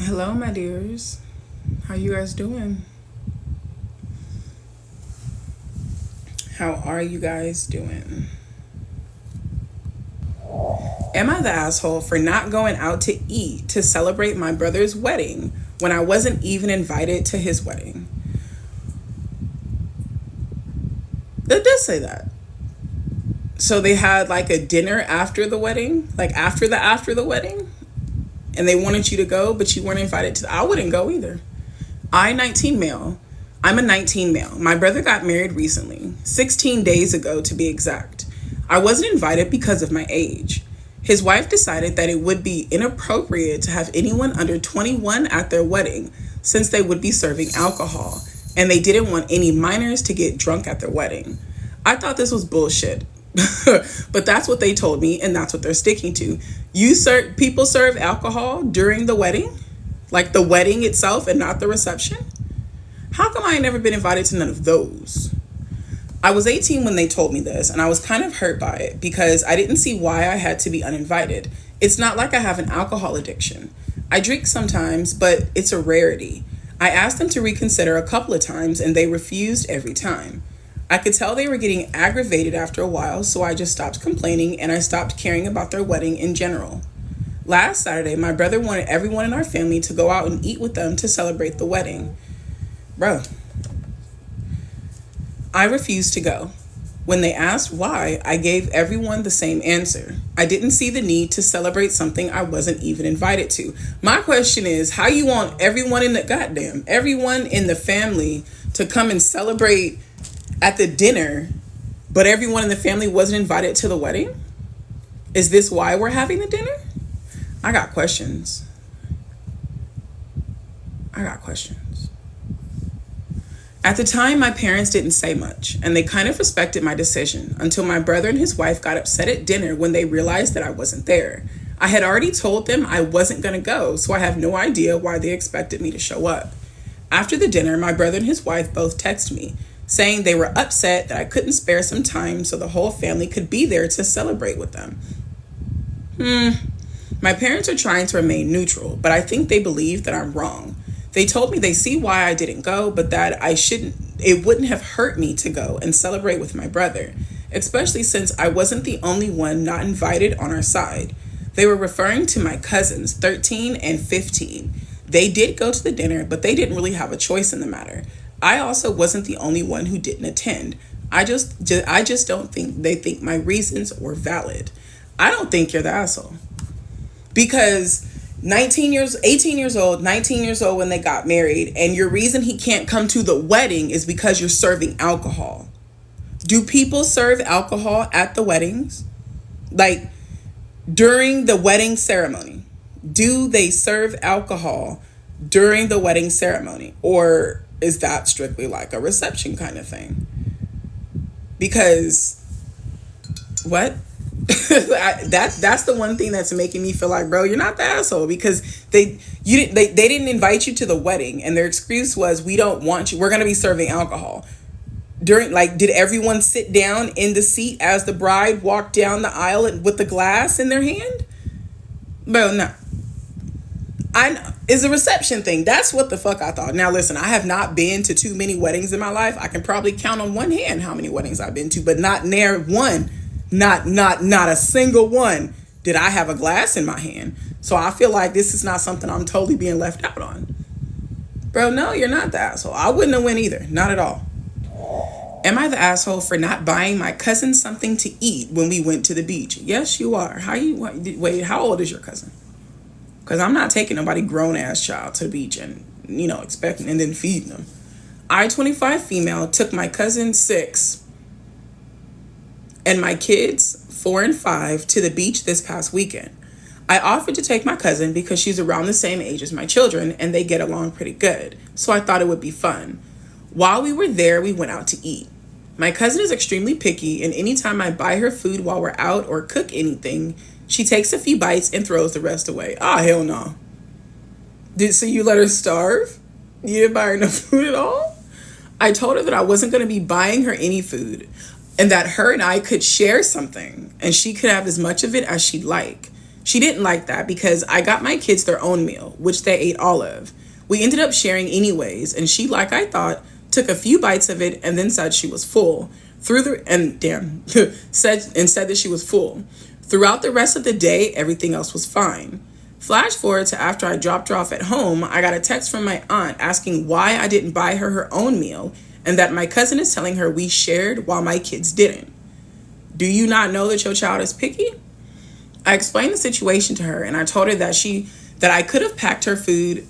Hello, my dears. How you guys doing? How are you guys doing? Am I the asshole for not going out to eat to celebrate my brother's wedding when I wasn't even invited to his wedding? It does say that. So they had like a dinner after the wedding, like after the wedding, and they wanted you to go, but you weren't invited to. I wouldn't go either. I 19 male. I'm a 19 male. My brother got married recently, 16 days ago to be exact. I wasn't invited because of my age. His wife decided that it would be inappropriate to have anyone under 21 at their wedding since they would be serving alcohol, and they didn't want any minors to get drunk at their wedding. I thought this was bullshit. But that's what they told me, and that's what they're sticking to. People serve alcohol during the wedding? Like the wedding itself and not the reception? How come I ain't never been invited to none of those? I was 18 when they told me this, and I was kind of hurt by it because I didn't see why I had to be uninvited. It's not like I have an alcohol addiction. I drink sometimes, but it's a rarity. I asked them to reconsider a couple of times, and they refused every time. I could tell they were getting aggravated after a while, so I just stopped complaining and I stopped caring about their wedding in general. Last Saturday, my brother wanted everyone in our family to go out and eat with them to celebrate the wedding. Bro, I refused to go. When they asked why, I gave everyone the same answer. I didn't see the need to celebrate something I wasn't even invited to. My question is, how you want everyone in the family to come and celebrate at the dinner, but everyone in the family wasn't invited to the wedding? Is this why we're having the dinner? I got questions. At the time, my parents didn't say much, and they kind of respected my decision until my brother and his wife got upset at dinner when they realized that I wasn't there. I had already told them I wasn't going to go, so I have no idea why they expected me to show up. After the dinner, my brother and his wife both texted me, saying they were upset that I couldn't spare some time so the whole family could be there to celebrate with them. My parents are trying to remain neutral, but I think they believe that I'm wrong. They told me they see why I didn't go, but that it wouldn't have hurt me to go and celebrate with my brother, especially since I wasn't the only one not invited on our side. They were referring to my cousins, 13 and 15. They did go to the dinner, but they didn't really have a choice in the matter. I also wasn't the only one who didn't attend. I just don't think they think my reasons were valid. I don't think you're the asshole. Because 18 years old, 19 years old when they got married, and your reason he can't come to the wedding is because you're serving alcohol. Do people serve alcohol at the weddings? Like during the wedding ceremony? Do they serve alcohol during the wedding ceremony? Or is that strictly like a reception kind of thing? Because what? That's the one thing that's making me feel like, bro, you're not the asshole, because they didn't invite you to the wedding, and their excuse was, we don't want you. We're going to be serving alcohol. Did everyone sit down in the seat as the bride walked down the aisle with the glass in their hand? Bro, no. It's a reception thing. That's what the fuck I thought. Now listen, I have not been to too many weddings in my life. I can probably count on one hand how many weddings I've been to, but not near one. Not a single one did I have a glass in my hand. So I feel like this is not something I'm totally being left out on. Bro, no, you're not the asshole. I wouldn't have went either. Not at all. Am I the asshole for not buying my cousin something to eat when we went to the beach? Yes, you are. Wait, how old is your cousin? Because I'm not taking nobody grown-ass child to the beach and, expecting and then feeding them. I, 25 female, took my cousin 6 and my kids 4 and 5 to the beach this past weekend. I offered to take my cousin because she's around the same age as my children and they get along pretty good, so I thought it would be fun. While we were there, we went out to eat. My cousin is extremely picky, and anytime I buy her food while we're out or cook anything, she takes a few bites and throws the rest away. Ah, hell no. So you let her starve? You didn't buy her no food at all? I told her that I wasn't going to be buying her any food, and that her and I could share something, and she could have as much of it as she'd like. She didn't like that because I got my kids their own meal, which they ate all of. We ended up sharing anyways, and she, like I thought, took a few bites of it and then said she was full. Said that she was full. Throughout the rest of the day, everything else was fine. Flash forward to after I dropped her off at home, I got a text from my aunt asking why I didn't buy her her own meal and that my cousin is telling her we shared while my kids didn't. Do you not know that your child is picky? I explained the situation to her and I told her that I could have packed her food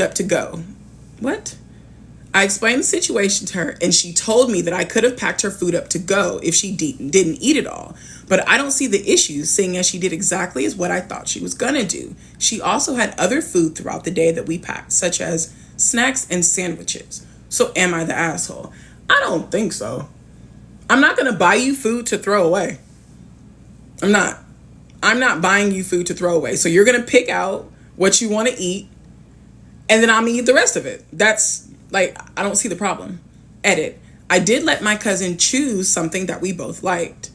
up to go. What? I explained the situation to her and she told me that I could have packed her food up to go if she didn't eat it all. But I don't see the issue, seeing as she did exactly as what I thought she was gonna do. She also had other food throughout the day that we packed, such as snacks and sandwiches. So am I the asshole? I don't think so. I'm not gonna buy you food to throw away. I'm not buying you food to throw away. So you're gonna pick out what you want to eat and then I'm gonna eat the rest of it. That's like, I don't see the problem. Edit. I did let my cousin choose something that we both liked.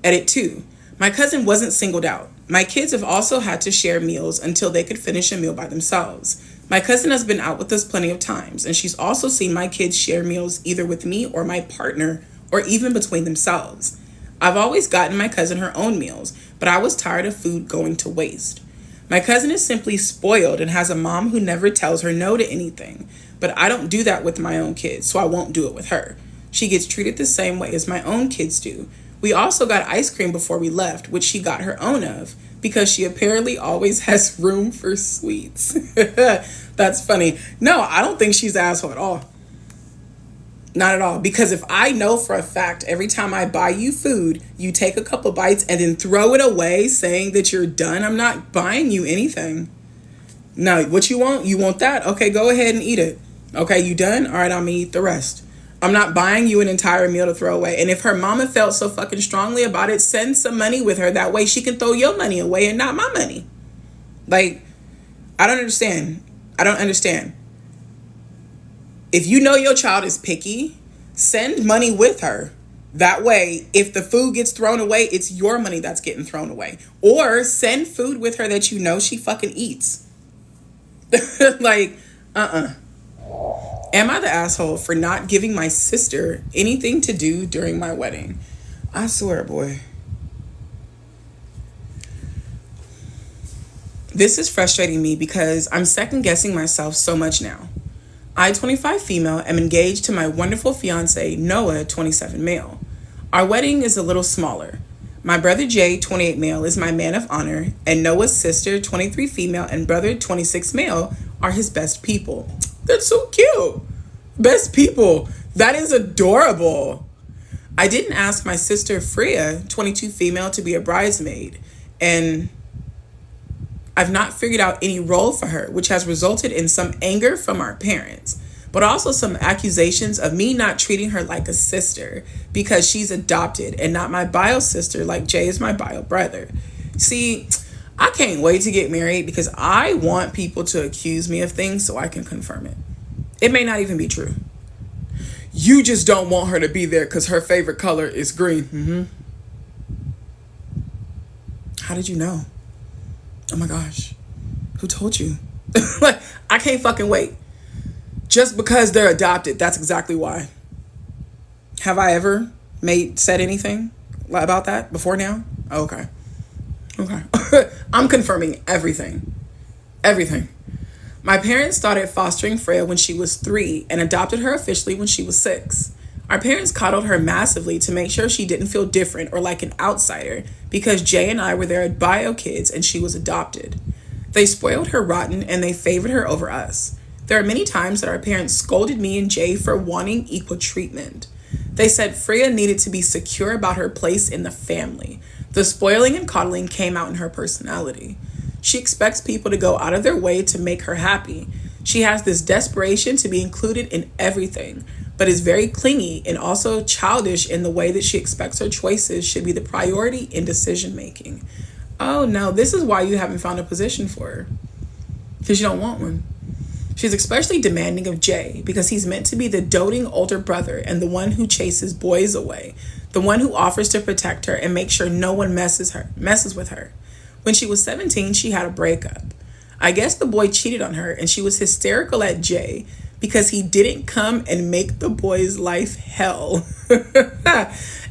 Edit 2. My cousin wasn't singled out. My kids have also had to share meals until they could finish a meal by themselves. My cousin has been out with us plenty of times, and she's also seen my kids share meals either with me or my partner, or even between themselves. I've always gotten my cousin her own meals, but I was tired of food going to waste. My cousin is simply spoiled and has a mom who never tells her no to anything, but I don't do that with my own kids, so I won't do it with her. She gets treated the same way as my own kids do. We also got ice cream before we left, which she got her own of, because she apparently always has room for sweets. That's funny. No, I don't think she's an asshole at all. Not at all. Because if I know for a fact every time I buy you food, you take a couple bites and then throw it away saying that you're done, I'm not buying you anything. No, what you want? You want that? Okay, go ahead and eat it. Okay, you done? All right, I'm gonna eat the rest. I'm not buying you an entire meal to throw away. And if her mama felt so fucking strongly about it, send some money with her. That way she can throw your money away and not my money. Like, I don't understand. If you know your child is picky, send money with her. That way, if the food gets thrown away, it's your money that's getting thrown away. Or send food with her that you know she fucking eats. Like, Am I the asshole for not giving my sister anything to do during my wedding? I swear, boy. This is frustrating me because I'm second guessing myself so much now. I, 25 female, am engaged to my wonderful fiance, Noah, 27 male. Our wedding is a little smaller. My brother Jay, 28 male, is my man of honor, and Noah's sister, 23 female, and brother, 26 male, are his best people. That's so cute. Best people. That is adorable. I didn't ask my sister Freya, 22 female, to be a bridesmaid, and I've not figured out any role for her, which has resulted in some anger from our parents, but also some accusations of me not treating her like a sister because she's adopted and not my bio sister like Jay is my bio brother. See, I can't wait to get married because I want people to accuse me of things so I can confirm it. It may not even be true. You just don't want her to be there because her favorite color is green. Mm-hmm. How did you know? Oh my gosh. Who told you? Like, I can't fucking wait. Just because they're adopted, that's exactly why. Have I ever said anything about that before now? Okay. I'm confirming everything. Everything. My parents started fostering Freya when she was 3 and adopted her officially when she was 6. Our parents coddled her massively to make sure she didn't feel different or like an outsider because Jay and I were their bio kids and she was adopted. They spoiled her rotten and they favored her over us. There are many times that our parents scolded me and Jay for wanting equal treatment. They said Freya needed to be secure about her place in the family. The spoiling and coddling came out in her personality. She expects people to go out of their way to make her happy. She has this desperation to be included in everything, but is very clingy and also childish in the way that she expects her choices should be the priority in decision making. Oh no, this is why you haven't found a position for her. Because you don't want one. She's especially demanding of Jay because he's meant to be the doting older brother and the one who chases boys away, the one who offers to protect her and make sure no one messes with her. When she was 17, she had a breakup. I guess the boy cheated on her and she was hysterical at Jay because he didn't come and make the boy's life hell.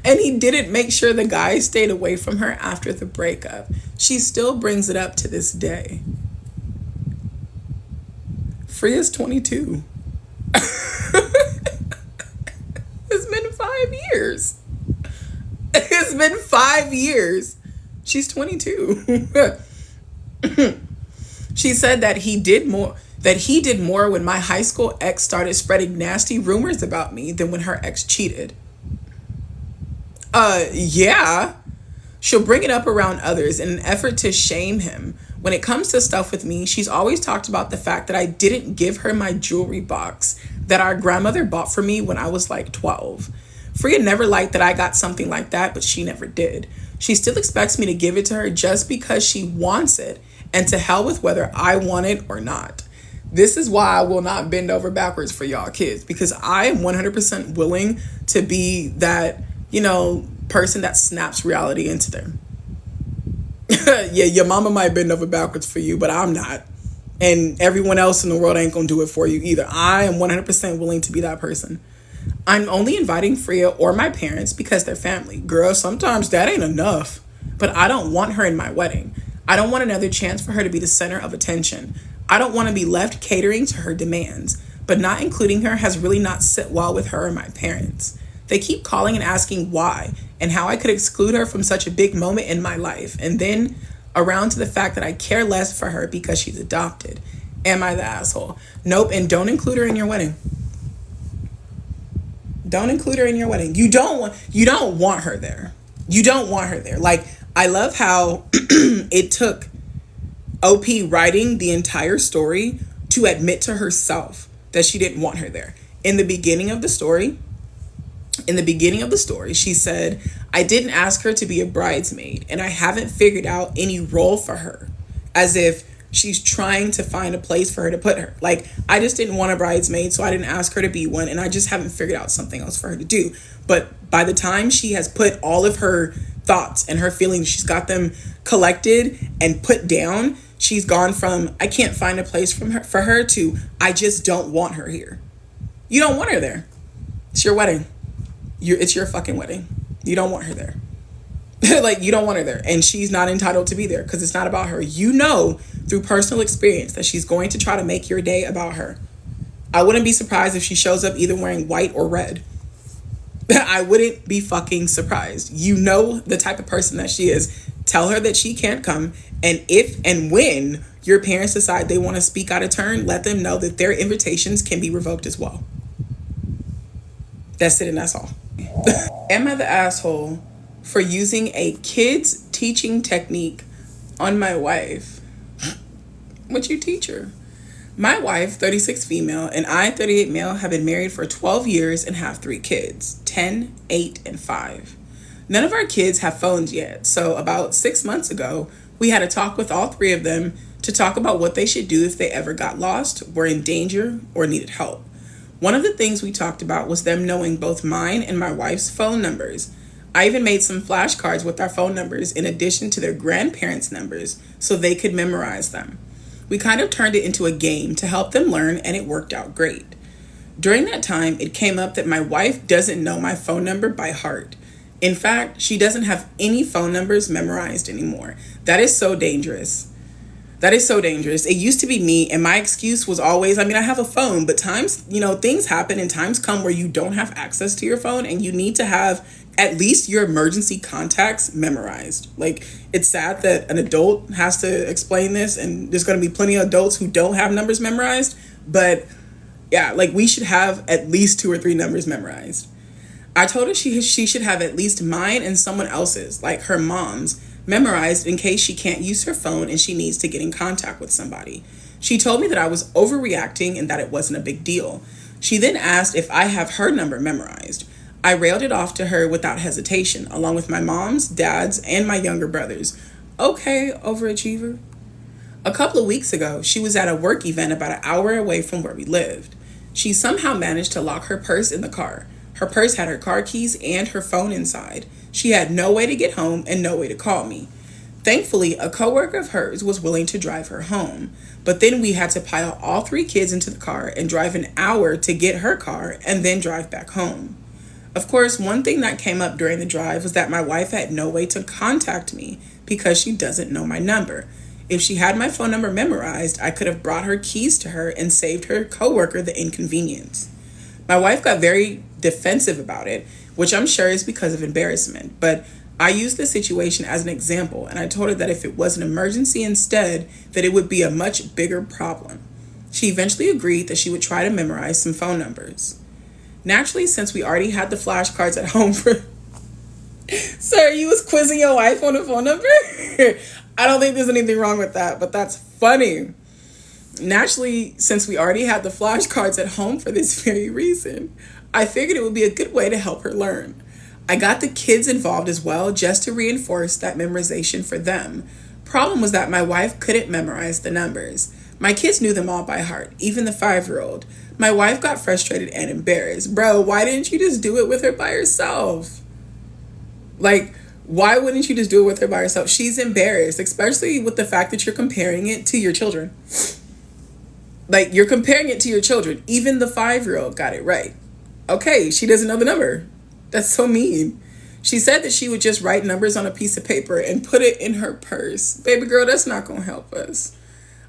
And he didn't make sure the guy stayed away from her after the breakup. She still brings it up to this day. Freya's 22. It's been 5 years. It's been 5 years. She's 22. She said that he did more when my high school ex started spreading nasty rumors about me than when her ex cheated. Yeah. She'll bring it up around others in an effort to shame him. When it comes to stuff with me, she's always talked about the fact that I didn't give her my jewelry box that our grandmother bought for me when I was like 12. Freya never liked that I got something like that, but she never did. She still expects me to give it to her just because she wants it, and to hell with whether I want it or not. This is why I will not bend over backwards for y'all kids, because I am 100% willing to be that, person that snaps reality into them. Yeah, your mama might bend over backwards for you, but I'm not. And everyone else in the world ain't gonna do it for you either. I am 100% willing to be that person. I'm only inviting Freya or my parents because they're family. Girl, sometimes that ain't enough. But I don't want her in my wedding. I don't want another chance for her to be the center of attention. I don't want to be left catering to her demands. But not including her has really not sit well with her and my parents. They keep calling and asking why and how I could exclude her from such a big moment in my life. And then around to the fact that I care less for her because she's adopted. Am I the asshole? Nope. And don't include her in your wedding. Don't include her in your wedding. You don't want her there. You don't want her there. Like, I love how it took OP writing the entire story to admit to herself that she didn't want her there. In the beginning of the story, she said, I didn't ask her to be a bridesmaid and I haven't figured out any role for her, as if she's trying to find a place for her to put her. Like, I just didn't want a bridesmaid, so I didn't ask her to be one, and I just haven't figured out something else for her to do. But by the time she has put all of her thoughts and her feelings, she's got them collected and put down, she's gone from, I can't find a place for her to, I just don't want her here. You don't want her there. It's your wedding. It's your fucking wedding. You don't want her there. Like, you don't want her there. And she's not entitled to be there because it's not about her. You know through personal experience that she's going to try to make your day about her. I wouldn't be surprised if she shows up either wearing white or red. I wouldn't be fucking surprised. You know the type of person that she is. Tell her that she can't come. And if and when your parents decide they want to speak out of turn, let them know that their invitations can be revoked as well. That's it, and that's all. Am I the asshole for using a kid's teaching technique on my wife? What you teach her? My wife, 36 female, and I, 38 male, have been married for 12 years and have 3 kids, 10, 8, and 5. None of our kids have phones yet, so about 6 months ago, we had a talk with all 3 of them to talk about what they should do if they ever got lost, were in danger, or needed help. One of the things we talked about was them knowing both mine and my wife's phone numbers. I even made some flashcards with our phone numbers in addition to their grandparents' numbers so they could memorize them. We kind of turned it into a game to help them learn, and it worked out great. During that time, it came up that my wife doesn't know my phone number by heart. In fact, she doesn't have any phone numbers memorized anymore. That is so dangerous. It used to be me, and my excuse was always, I have a phone, but times, things happen and times come where you don't have access to your phone and you need to have at least your emergency contacts memorized. Like, it's sad that an adult has to explain this, and there's going to be plenty of adults who don't have numbers memorized, but yeah, like, we should have at least 2 or 3 numbers memorized. I told her she should have at least mine and someone else's, like her mom's, memorized in case she can't use her phone and she needs to get in contact with somebody. She told me that I was overreacting and that it wasn't a big deal. She then asked if I have her number memorized. I railed it off to her without hesitation, along with my mom's, dad's, and my younger brother's. Okay, overachiever. A couple of weeks ago, she was at a work event about an hour away from where we lived. She somehow managed to lock her purse in the car. Her purse had her car keys and her phone inside. She had no way to get home and no way to call me. Thankfully, a coworker of hers was willing to drive her home. But then we had to pile all three kids into the car and drive an hour to get her car and then drive back home. Of course, one thing that came up during the drive was that my wife had no way to contact me because she doesn't know my number. If she had my phone number memorized, I could have brought her keys to her and saved her coworker the inconvenience. My wife got very defensive about it, which I'm sure is because of embarrassment, but I used the situation as an example, and I told her that if it was an emergency instead, that it would be a much bigger problem. She eventually agreed that she would try to memorize some phone numbers. Naturally, since we already had the flashcards at home for... Sir, you was quizzing your wife on a phone number? I don't think there's anything wrong with that, but that's funny. Naturally, since we already had the flashcards at home for this very reason, I figured it would be a good way to help her learn. I got the kids involved as well just to reinforce that memorization for them. Problem was that my wife couldn't memorize the numbers. My kids knew them all by heart, even the 5-year-old. My wife got frustrated and embarrassed. Bro, why didn't you just do it with her by herself? Like, why wouldn't you just do it with her by herself? She's embarrassed, especially with the fact that you're comparing it to your children. Like, you're comparing it to your children. Even the 5-year-old got it right. Okay, she doesn't know the number. That's so mean. She said that she would just write numbers on a piece of paper and put it in her purse. Baby girl, that's not going to help us.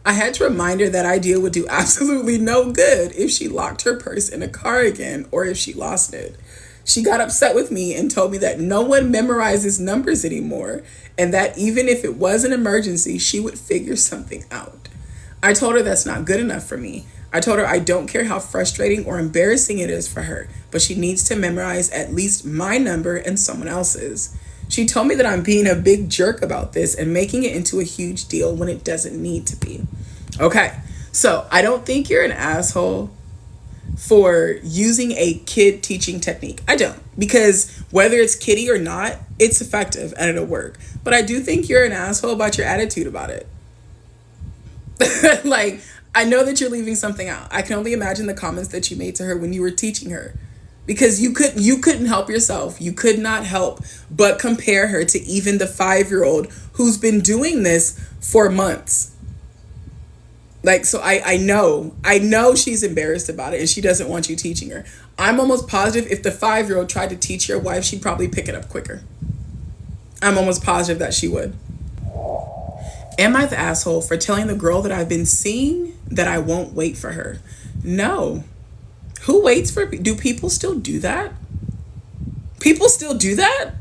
I had to remind her that idea would do absolutely no good if she locked her purse in a car again or if she lost it. She got upset with me and told me that no one memorizes numbers anymore and that even if it was an emergency, she would figure something out. I told her that's not good enough for me. I told her I don't care how frustrating or embarrassing it is for her, but she needs to memorize at least my number and someone else's. She told me that I'm being a big jerk about this and making it into a huge deal when it doesn't need to be. Okay, so I don't think you're an asshole for using a kid teaching technique. I don't, because whether it's kiddie or not, it's effective and it'll work. But I do think you're an asshole about your attitude about it. Like, I know that you're leaving something out. I can only imagine the comments that you made to her when you were teaching her, because you couldn't help yourself. You could not help but compare her to even the 5-year-old who's been doing this for months. Like, so I know she's embarrassed about it and she doesn't want you teaching her. I'm almost positive if the 5-year-old tried to teach your wife, she'd probably pick it up quicker. I'm almost positive that she would. Am I the asshole for telling the girl that I've been seeing that I won't wait for her? No. Who waits for... Do people still do that? People still do that?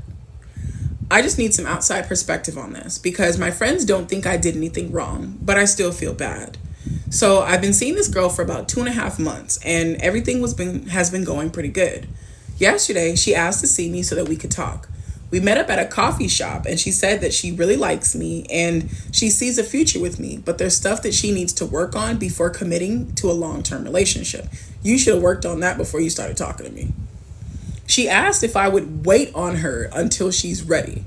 I just need some outside perspective on this because my friends don't think I did anything wrong, but I still feel bad. So I've been seeing this girl for about 2.5 months and everything has been going pretty good. Yesterday, she asked to see me so that we could talk. We met up at a coffee shop and she said that she really likes me and she sees a future with me, but there's stuff that she needs to work on before committing to a long-term relationship. You should have worked on that before you started talking to me. She asked if I would wait on her until she's ready.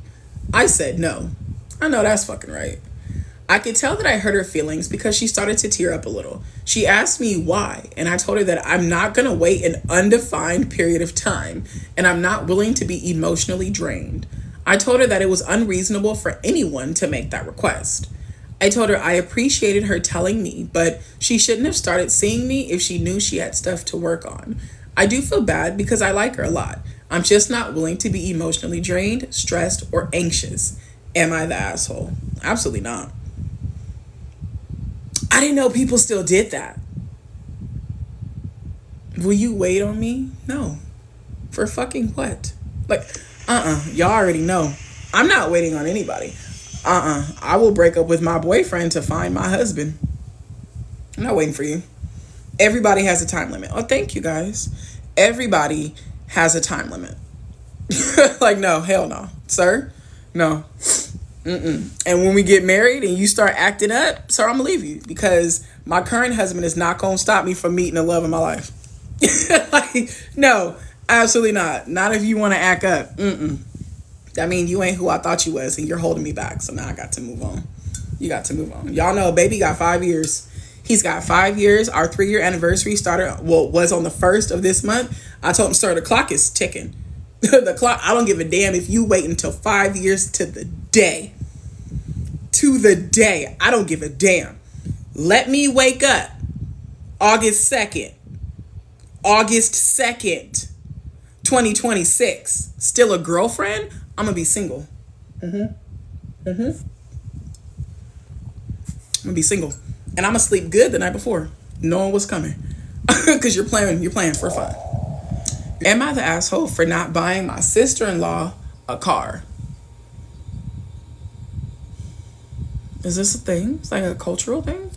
I said no. I know that's fucking right. I could tell that I hurt her feelings because she started to tear up a little. She asked me why, and I told her that I'm not going to wait an undefined period of time, and I'm not willing to be emotionally drained. I told her that it was unreasonable for anyone to make that request. I told her I appreciated her telling me, but she shouldn't have started seeing me if she knew she had stuff to work on. I do feel bad because I like her a lot. I'm just not willing to be emotionally drained, stressed, or anxious. Am I the asshole? Absolutely not. I didn't know people still did that. Will you wait on me? No. For fucking what? Like, y'all already know. I'm not waiting on anybody. I will break up with my boyfriend to find my husband. I'm not waiting for you. Everybody has a time limit. Oh, thank you guys. Everybody has a time limit. Like, no, hell no. Sir, no. And when we get married and you start acting up, sir, I'm gonna leave you because my current husband is not gonna stop me from meeting the love of my life. Like, no, absolutely not. Not if you want to act up. That means you ain't who I thought you was and you're holding me back. So now I got to move on. You got to move on. Y'all know baby got 5 years. He's got 5 years. Our 3-year anniversary was on the 1st of this month. I told him, sir, the clock is ticking. The clock, I don't give a damn if you wait until 5 years to the day. To the day. I don't give a damn. Let me wake up August 2nd. August 2nd, 2026. Still a girlfriend? I'm going to be single. I'm going to be single. And I'm going to sleep good the night before, knowing what's coming. Because you're playing for fun. Am I the asshole for not buying my sister-in-law a car? Is this a thing? It's like a cultural thing?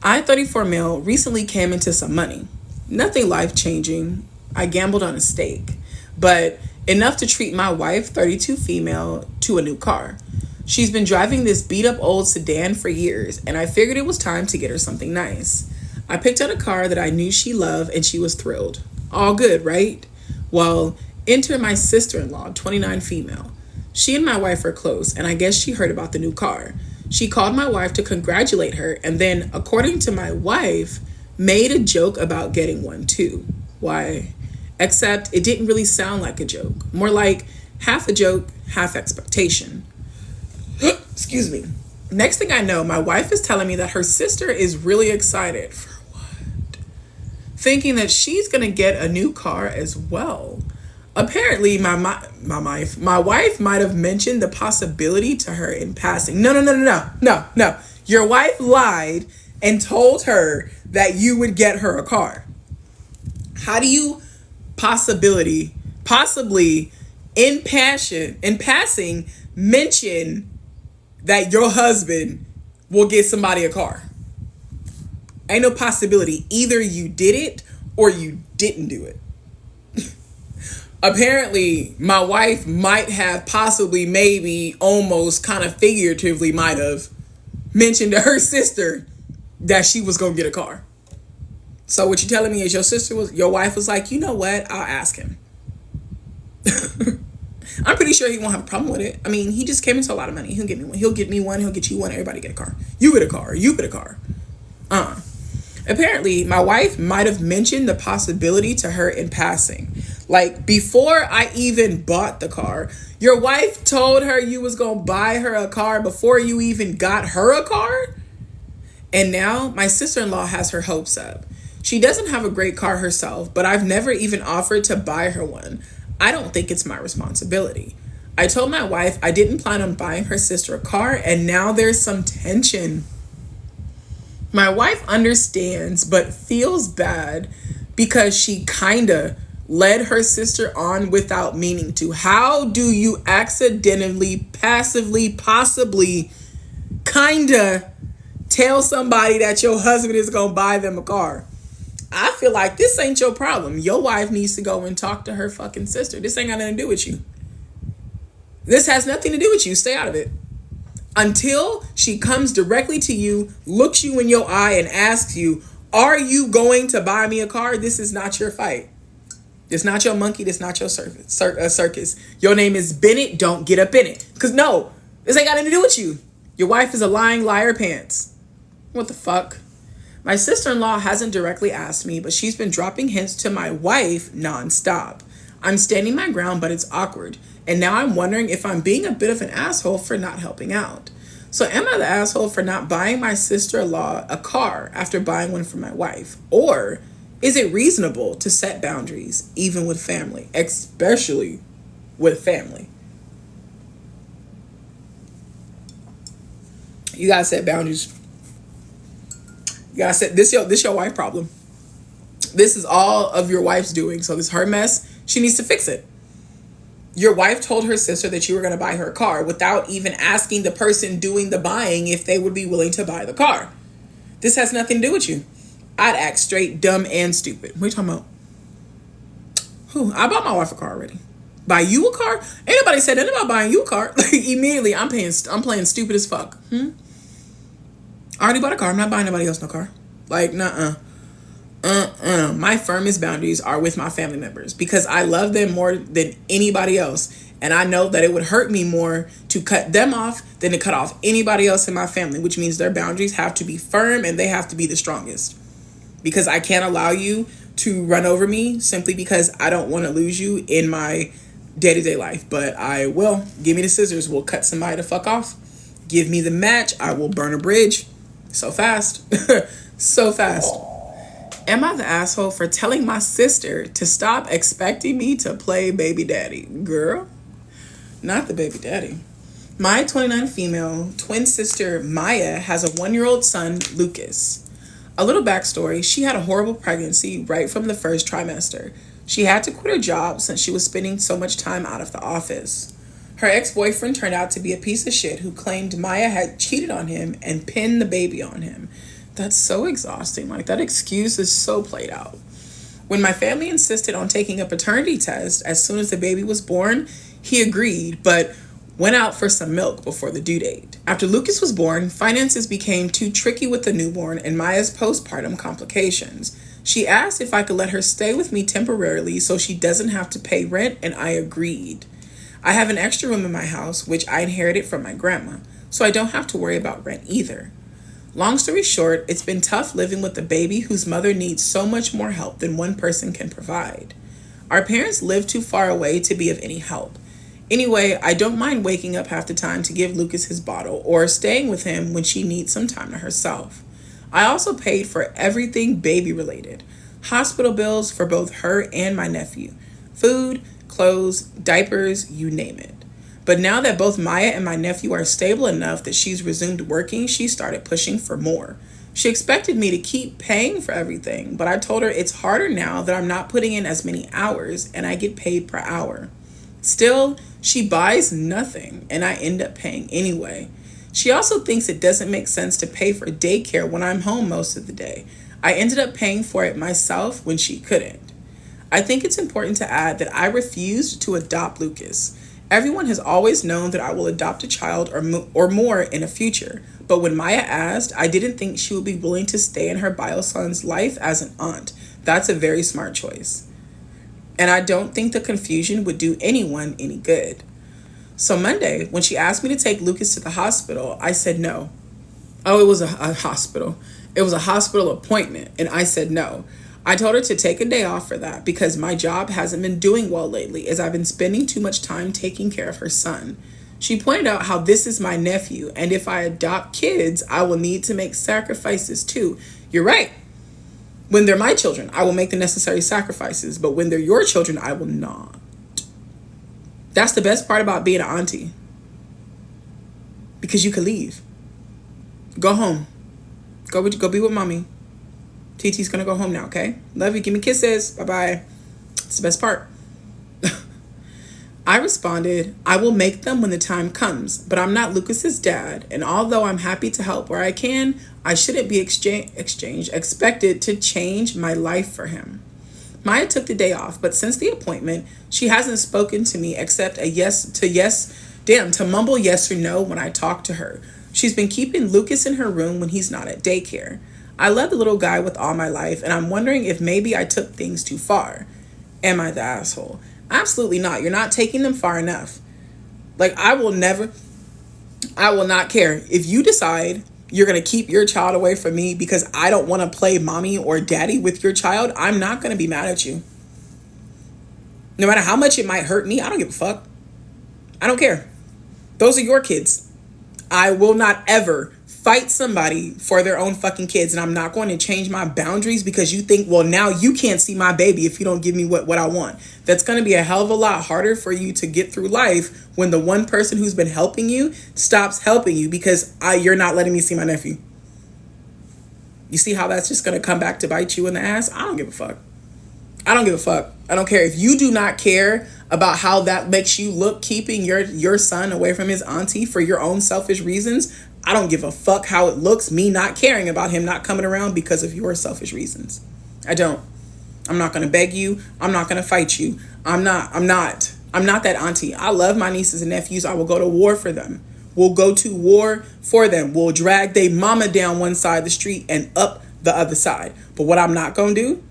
I, 34 male, recently came into some money. Nothing life-changing. I gambled on a stake. But enough to treat my wife, 32 female, to a new car. She's been driving this beat-up old sedan for years, and I figured it was time to get her something nice. I picked out a car that I knew she loved, and she was thrilled. All good, right? Well, enter my sister-in-law, 29 female. She and my wife are close, and I guess she heard about the new car. She called my wife to congratulate her, and then, according to my wife, made a joke about getting one too. Why? Except it didn't really sound like a joke. More like half a joke, half expectation. Excuse me. Next thing I know, my wife is telling me that her sister is really excited. For what? Thinking that she's going to get a new car as well. Apparently, my wife might have mentioned the possibility to her in passing. No. Your wife lied and told her that you would get her a car. How do you possibly in passing mention that your husband will get somebody a car? Ain't no possibility. Either you did it or you didn't do it. Apparently, my wife might have possibly, maybe, almost kind of figuratively might have mentioned to her sister that she was going to get a car. So what you're telling me is your wife was like, you know what? I'll ask him. I'm pretty sure he won't have a problem with it. I mean, he just came into a lot of money. He'll get me one. He'll get me one. He'll get you one. Everybody get a car. You get a car. You get a car. Apparently, my wife might have mentioned the possibility to her in passing. Like, before I even bought the car, your wife told her you was going to buy her a car before you even got her a car? And now my sister-in-law has her hopes up. She doesn't have a great car herself, but I've never even offered to buy her one. I don't think it's my responsibility. I told my wife I didn't plan on buying her sister a car, and now there's some tension. My wife understands, but feels bad because she kinda led her sister on without meaning to. How do you accidentally, passively, possibly, kinda tell somebody that your husband is gonna buy them a car? I feel like this ain't your problem. Your wife needs to go and talk to her fucking sister. This ain't got nothing to do with you. This has nothing to do with you. Stay out of it. Until she comes directly to you, looks you in your eye and asks you, are you going to buy me a car? This is not your fight. It's not your monkey. This not your circus. Your name is Bennett. Don't get up in it. Because no, this ain't got anything to do with you. Your wife is a lying liar pants. What the fuck? My sister-in-law hasn't directly asked me, but she's been dropping hints to my wife nonstop. I'm standing my ground, but it's awkward. And now I'm wondering if I'm being a bit of an asshole for not helping out. So am I the asshole for not buying my sister-in-law a car after buying one for my wife? Or is it reasonable to set boundaries, even with family, especially with family? You gotta set boundaries. You gotta set this your wife problem. This is all of your wife's doing. So this is her mess. She needs to fix it. Your wife told her sister that you were going to buy her a car without even asking the person doing the buying if they would be willing to buy the car. This has nothing to do with you. I'd act straight dumb and stupid. What are you talking about? I bought my wife a car already. Buy you a car? Ain't nobody said nothing about buying you a car. Like, immediately, I'm playing stupid as fuck. I already bought a car. I'm not buying nobody else no car. Like, nuh-uh. My firmest boundaries are with my family members because I love them more than anybody else. And I know that it would hurt me more to cut them off than to cut off anybody else in my family, which means their boundaries have to be firm and they have to be the strongest. Because I can't allow you to run over me simply because I don't want to lose you in my day-to-day life. But I will. Give me the scissors. We'll cut somebody the fuck off. Give me the match. I will burn a bridge. So fast. So fast. Am I the asshole for telling my sister to stop expecting me to play baby daddy? Girl, not the baby daddy. My 29 female twin sister Maya has a 1-year-old son, Lucas. A little backstory, she had a horrible pregnancy right from the first trimester. She had to quit her job since she was spending so much time out of the office. Her ex-boyfriend turned out to be a piece of shit who claimed Maya had cheated on him and pinned the baby on him. That's so exhausting. Like, that excuse is so played out. When my family insisted on taking a paternity test as soon as the baby was born, he agreed, but went out for some milk before the due date. After Lucas was born, finances became too tricky with the newborn and Maya's postpartum complications. She asked if I could let her stay with me temporarily so she doesn't have to pay rent, and I agreed. I have an extra room in my house, which I inherited from my grandma, so I don't have to worry about rent either. Long story short, it's been tough living with a baby whose mother needs so much more help than one person can provide. Our parents live too far away to be of any help. Anyway, I don't mind waking up half the time to give Lucas his bottle or staying with him when she needs some time to herself. I also paid for everything baby related. Hospital bills for both her and my nephew. Food, clothes, diapers, you name it. But now that both Maya and my nephew are stable enough that she's resumed working, she started pushing for more. She expected me to keep paying for everything, but I told her it's harder now that I'm not putting in as many hours and I get paid per hour. Still, she buys nothing and I end up paying anyway. She also thinks it doesn't make sense to pay for daycare when I'm home most of the day. I ended up paying for it myself when she couldn't. I think it's important to add that I refused to adopt Lucas. Everyone has always known that I will adopt a child or more in the future. But when Maya asked, I didn't think she would be willing to stay in her bio son's life as an aunt. That's a very smart choice. And I don't think the confusion would do anyone any good. So Monday, when she asked me to take Lucas to the hospital, I said no. Oh, it was a hospital. It was a hospital appointment, and I said no. I told her to take a day off for that because my job hasn't been doing well lately as I've been spending too much time taking care of her son. She pointed out how this is my nephew, and if I adopt kids, I will need to make sacrifices too. You're right. When they're my children, I will make the necessary sacrifices, but when they're your children, I will not. That's the best part about being an auntie. Because you could leave. Go home. Go be with mommy. TT's gonna go home now, okay? Love you. Give me kisses. Bye-bye. It's the best part. I responded, I will make them when the time comes, but I'm not Lucas's dad, and although I'm happy to help where I can, I shouldn't be expected to change my life for him. Maya took the day off, but since the appointment, she hasn't spoken to me except to mumble yes or no when I talk to her. She's been keeping Lucas in her room when he's not at daycare. I love the little guy with all my life, and I'm wondering if maybe I took things too far. Am I the asshole? Absolutely not. You're not taking them far enough. Like, I will not care. If you decide you're going to keep your child away from me because I don't want to play mommy or daddy with your child, I'm not going to be mad at you. No matter how much it might hurt me, I don't give a fuck. I don't care. Those are your kids. I will not ever fight somebody for their own fucking kids, and I'm not going to change my boundaries because you think, well, now you can't see my baby if you don't give me what I want. That's going to be a hell of a lot harder for you to get through life when the one person who's been helping you stops helping you because you're not letting me see my nephew. You see how that's just going to come back to bite you in the ass? I don't give a fuck. I don't give a fuck. I don't care. If you do not care about how that makes you look keeping your son away from his auntie for your own selfish reasons, I don't give a fuck how it looks, me not caring about him not coming around because of your selfish reasons. I don't. I'm not going to beg you. I'm not going to fight you. I'm not that auntie. I love my nieces and nephews. I will go to war for them. We'll go to war for them. We'll drag their mama down one side of the street and up the other side. But what I'm not going to do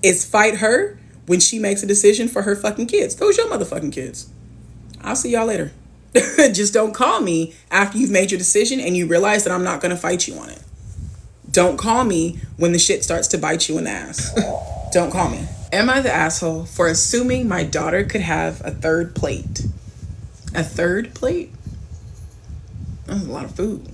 is fight her when she makes a decision for her fucking kids. Those your motherfucking kids. I'll see y'all later. Just don't call me after you've made your decision and you realize that I'm not going to fight you on it. Don't call me when the shit starts to bite you in the ass. Don't call me. Am I the asshole for assuming my daughter could have a third plate? A third plate? That's a lot of food.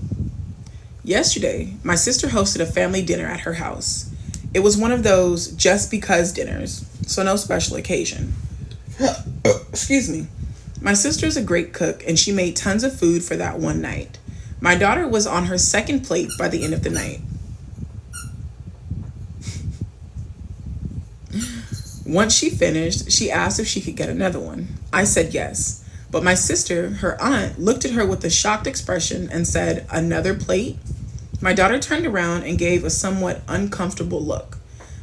Yesterday, my sister hosted a family dinner at her house. It was one of those just because dinners, so no special occasion. Excuse me. My sister's a great cook and she made tons of food for that one night. My daughter was on her second plate by the end of the night. Once she finished, she asked if she could get another one. I said yes. But my sister, her aunt, looked at her with a shocked expression and said, "Another plate?" My daughter turned around and gave a somewhat uncomfortable look.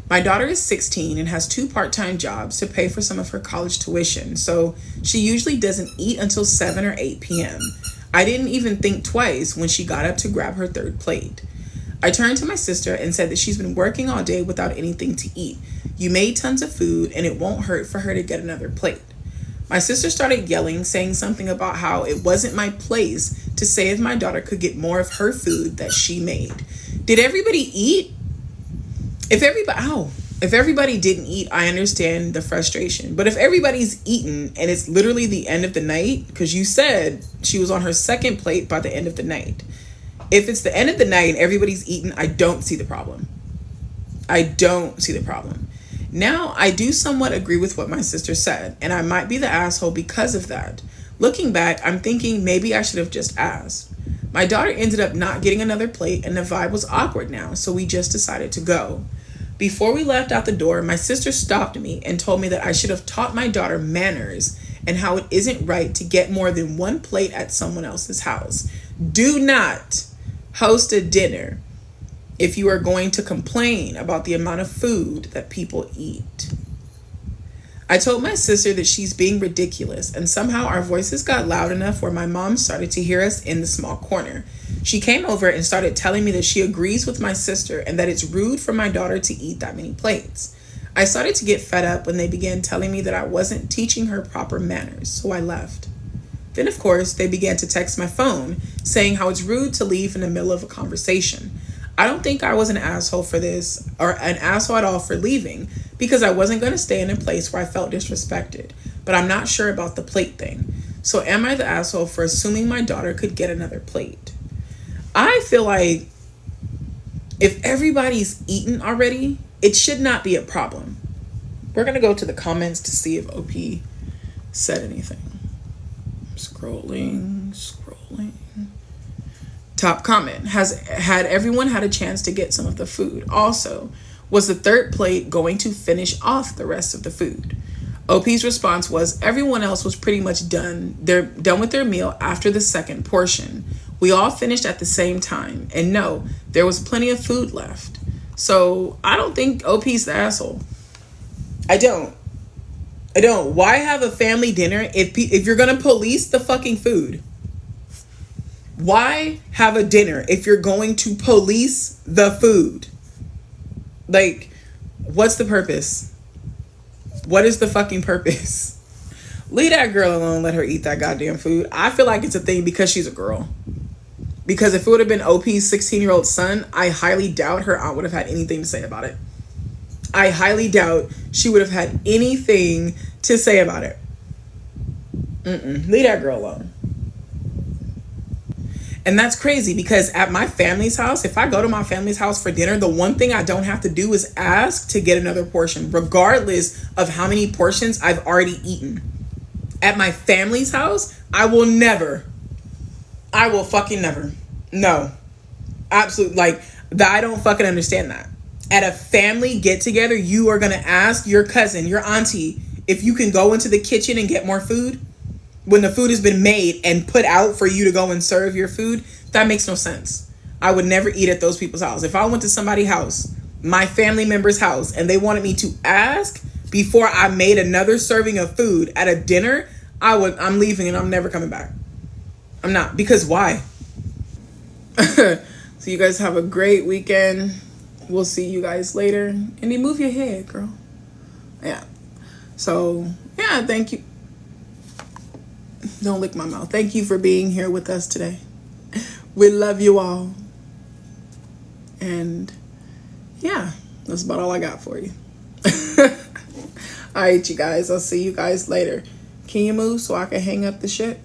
My daughter is 16 and has 2 part-time jobs to pay for some of her college tuition, so she usually doesn't eat until 7 or 8 p.m. I didn't even think twice when she got up to grab her third plate. I turned to my sister and said that she's been working all day without anything to eat. You made tons of food and it won't hurt for her to get another plate. My sister started yelling, saying something about how it wasn't my place to say if my daughter could get more of her food that she made. Did everybody eat? If everybody didn't eat, I understand the frustration. But if everybody's eaten and it's literally the end of the night, because you said she was on her second plate by the end of the night. If it's the end of the night and everybody's eaten, I don't see the problem. I don't see the problem. Now, I do somewhat agree with what my sister said, and I might be the asshole because of that. Looking back, I'm thinking maybe I should have just asked. My daughter ended up not getting another plate, and the vibe was awkward now, so we just decided to go. Before we left out the door, my sister stopped me and told me that I should have taught my daughter manners and how it isn't right to get more than one plate at someone else's house. Do not host a dinner if you are going to complain about the amount of food that people eat. I told my sister that she's being ridiculous, and somehow our voices got loud enough where my mom started to hear us in the small corner. She came over and started telling me that she agrees with my sister and that it's rude for my daughter to eat that many plates. I started to get fed up when they began telling me that I wasn't teaching her proper manners, so I left. Then, of course, they began to text my phone, saying how it's rude to leave in the middle of a conversation. I don't think I was an asshole for this, or an asshole at all for leaving, because I wasn't going to stay in a place where I felt disrespected. But I'm not sure about the plate thing. So am I the asshole for assuming my daughter could get another plate? I feel like if everybody's eaten already, it should not be a problem. We're going to go to the comments to see if OP said anything. Scrolling. Top comment: had everyone had a chance to get some of the food? Also, was the third plate going to finish off the rest of the food? OP's response was everyone else was pretty much done. They're done with their meal after the second portion. We all finished at the same time, and no, there was plenty of food left. So I don't think OP's the asshole. I don't. Why have a family dinner if you're gonna police the fucking food? Why have a dinner if you're going to police the food? Like, what's the purpose? What is the fucking purpose? Leave that girl alone. Let her eat that goddamn food. I feel like it's a thing because she's a girl. Because if it would have been OP's 16-year-old son, I highly doubt her aunt would have had anything to say about it. I highly doubt she would have had anything to say about it. Leave that girl alone. And that's crazy because at my family's house, if I go to my family's house for dinner, the one thing I don't have to do is ask to get another portion, regardless of how many portions I've already eaten. At my family's house, I will fucking never. No. Absolutely. Like, I don't fucking understand that. At a family get together, you are going to ask your cousin, your auntie, if you can go into the kitchen and get more food when the food has been made and put out for you to go and serve your food. That makes no sense. I would never eat at those people's house. If I went to somebody's house, my family member's house, and they wanted me to ask before I made another serving of food at a dinner, I'm leaving and I'm never coming back. I'm not. Because why? So you guys have a great weekend. We'll see you guys later. And you move your head, girl. Yeah. So, yeah, thank you. Don't lick my mouth. Thank you for being here with us today. We love you all. And yeah, that's about all I got for you. All right, you guys. I'll see you guys later. Can you move so I can hang up the shit?